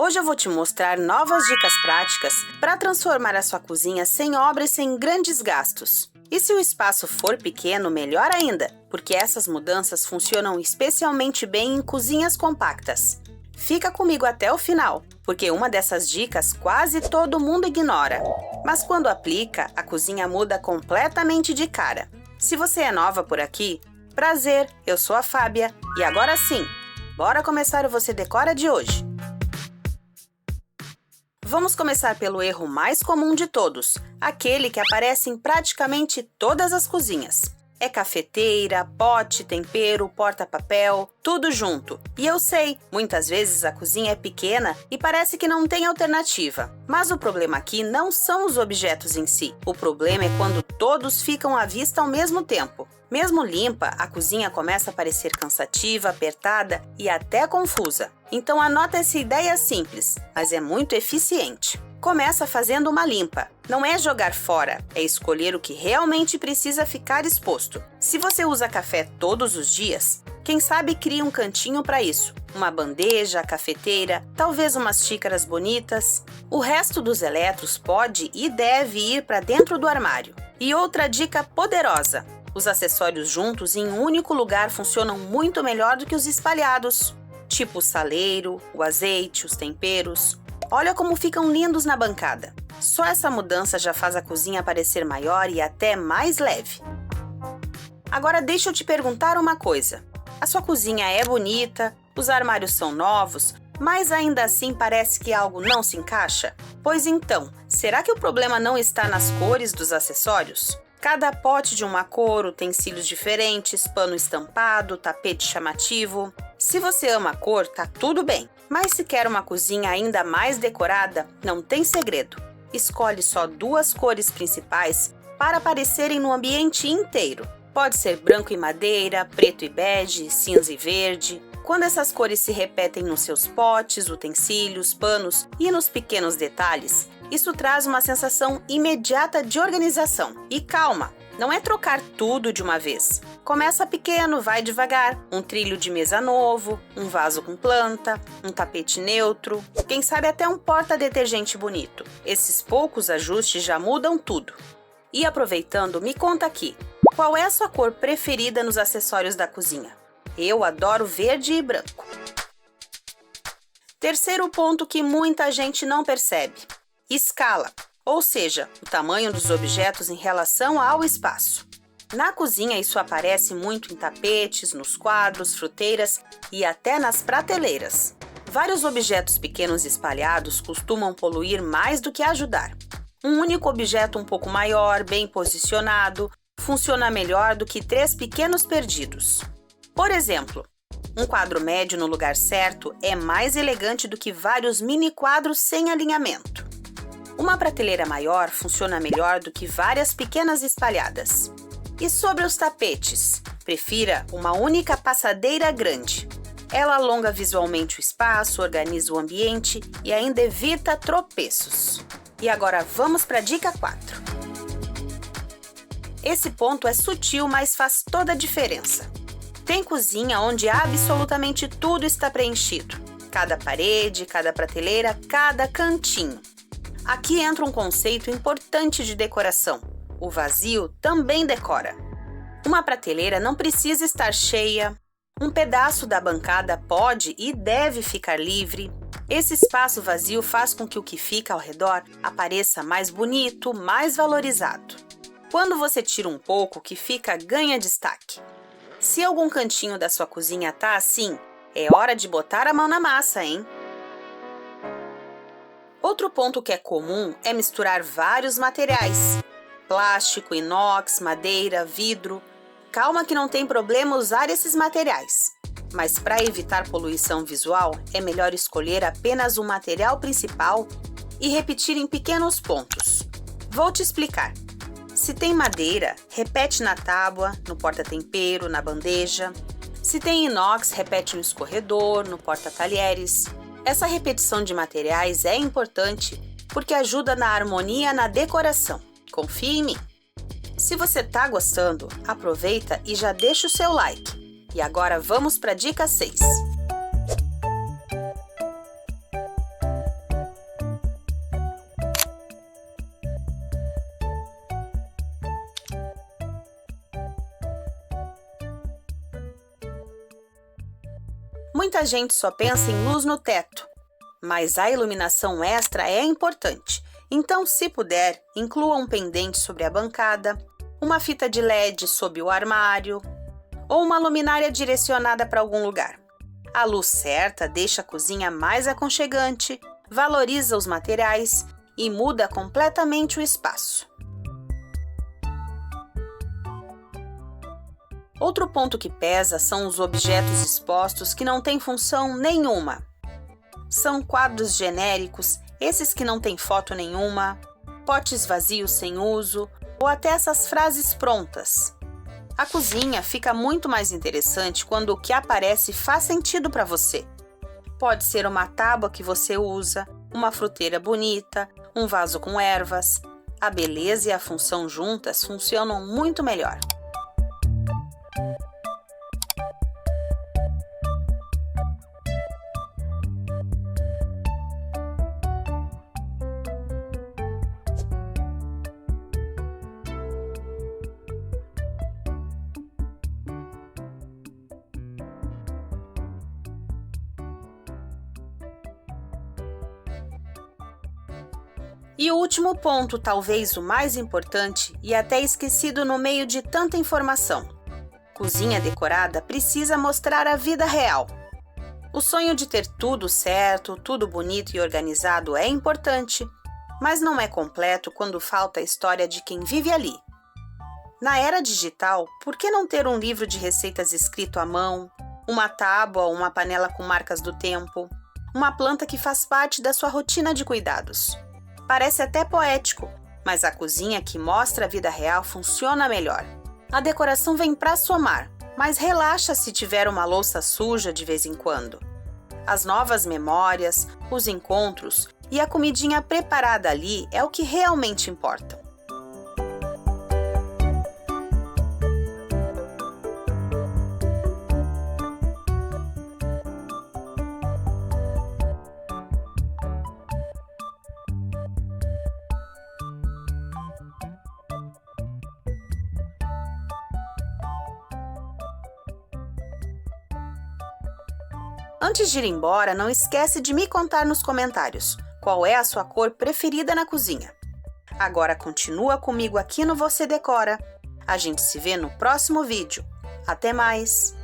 Hoje eu vou te mostrar novas dicas práticas para transformar a sua cozinha sem obra e sem grandes gastos. E se o espaço for pequeno, melhor ainda, porque essas mudanças funcionam especialmente bem em cozinhas compactas. Fica comigo até o final, porque uma dessas dicas quase todo mundo ignora. Mas quando aplica, a cozinha muda completamente de cara. Se você é nova por aqui, prazer, eu sou a Fábia e agora sim, bora começar o Você Decora de hoje. Vamos começar pelo erro mais comum de todos, aquele que aparece em praticamente todas as cozinhas. É cafeteira, pote, tempero, porta-papel, tudo junto. E eu sei, muitas vezes a cozinha é pequena e parece que não tem alternativa. Mas o problema aqui não são os objetos em si. O problema é quando todos ficam à vista ao mesmo tempo. Mesmo limpa, a cozinha começa a parecer cansativa, apertada e até confusa. Então anota essa ideia simples, mas é muito eficiente. Começa fazendo uma limpa. Não é jogar fora, é escolher o que realmente precisa ficar exposto. Se você usa café todos os dias, quem sabe cria um cantinho para isso. Uma bandeja, cafeteira, talvez umas xícaras bonitas. O resto dos eletros pode e deve ir para dentro do armário. E outra dica poderosa: os acessórios juntos em um único lugar funcionam muito melhor do que os espalhados. Tipo o saleiro, o azeite, os temperos. Olha como ficam lindos na bancada. Só essa mudança já faz a cozinha parecer maior e até mais leve. Agora deixa eu te perguntar uma coisa. A sua cozinha é bonita, os armários são novos, mas ainda assim parece que algo não se encaixa? Pois então, será que o problema não está nas cores dos acessórios? Cada pote de uma cor, utensílios diferentes, pano estampado, tapete chamativo. Se você ama a cor, tá tudo bem. Mas se quer uma cozinha ainda mais decorada, não tem segredo. Escolhe só 2 cores principais para aparecerem no ambiente inteiro. Pode ser branco e madeira, preto e bege, cinza e verde. Quando essas cores se repetem nos seus potes, utensílios, panos e nos pequenos detalhes, isso traz uma sensação imediata de organização. E calma, não é trocar tudo de uma vez. Começa pequeno, vai devagar. Um trilho de mesa novo, um vaso com planta, um tapete neutro, quem sabe até um porta-detergente bonito. Esses poucos ajustes já mudam tudo. E aproveitando, me conta aqui, qual é a sua cor preferida nos acessórios da cozinha? Eu adoro verde e branco. Terceiro ponto que muita gente não percebe: escala, ou seja, o tamanho dos objetos em relação ao espaço. Na cozinha isso aparece muito em tapetes, nos quadros, fruteiras e até nas prateleiras. Vários objetos pequenos espalhados costumam poluir mais do que ajudar. Um único objeto um pouco maior, bem posicionado, funciona melhor do que 3 pequenos perdidos. Por exemplo, um quadro médio no lugar certo é mais elegante do que vários mini quadros sem alinhamento. Uma prateleira maior funciona melhor do que várias pequenas espalhadas. E sobre os tapetes, prefira uma única passadeira grande. Ela alonga visualmente o espaço, organiza o ambiente e ainda evita tropeços. E agora vamos para a dica 4. Esse ponto é sutil, mas faz toda a diferença. Tem cozinha onde absolutamente tudo está preenchido. Cada parede, cada prateleira, cada cantinho. Aqui entra um conceito importante de decoração. O vazio também decora. Uma prateleira não precisa estar cheia. Um pedaço da bancada pode e deve ficar livre. Esse espaço vazio faz com que o que fica ao redor apareça mais bonito, mais valorizado. Quando você tira um pouco, o que fica ganha destaque. Se algum cantinho da sua cozinha tá assim, é hora de botar a mão na massa, hein? Outro ponto que é comum é misturar vários materiais. Plástico, inox, madeira, vidro. Calma que não tem problema usar esses materiais. Mas para evitar poluição visual, é melhor escolher apenas um material principal e repetir em pequenos pontos. Vou te explicar. Se tem madeira, repete na tábua, no porta-tempero, na bandeja. Se tem inox, repete no escorredor, no porta-talheres. Essa repetição de materiais é importante porque ajuda na harmonia na decoração. Confia em mim. Se você tá gostando, aproveita e já deixa o seu like. E agora vamos para a dica 6. Muita gente só pensa em luz no teto, mas a iluminação extra é importante. Então, se puder, inclua um pendente sobre a bancada, uma fita de LED sob o armário ou uma luminária direcionada para algum lugar. A luz certa deixa a cozinha mais aconchegante, valoriza os materiais e muda completamente o espaço. Outro ponto que pesa são os objetos expostos que não têm função nenhuma. São quadros genéricos, esses que não têm foto nenhuma, potes vazios sem uso ou até essas frases prontas. A cozinha fica muito mais interessante quando o que aparece faz sentido para você. Pode ser uma tábua que você usa, uma fruteira bonita, um vaso com ervas. A beleza e a função juntas funcionam muito melhor. E o último ponto, talvez o mais importante e até esquecido no meio de tanta informação. Cozinha decorada precisa mostrar a vida real. O sonho de ter tudo certo, tudo bonito e organizado é importante, mas não é completo quando falta a história de quem vive ali. Na era digital, por que não ter um livro de receitas escrito à mão, uma tábua ou uma panela com marcas do tempo, uma planta que faz parte da sua rotina de cuidados? Parece até poético, mas a cozinha que mostra a vida real funciona melhor. A decoração vem para somar, mas relaxa se tiver uma louça suja de vez em quando. As novas memórias, os encontros e a comidinha preparada ali é o que realmente importa. Antes de ir embora, não esquece de me contar nos comentários qual é a sua cor preferida na cozinha. Agora continua comigo aqui no Você Decora. A gente se vê no próximo vídeo. Até mais!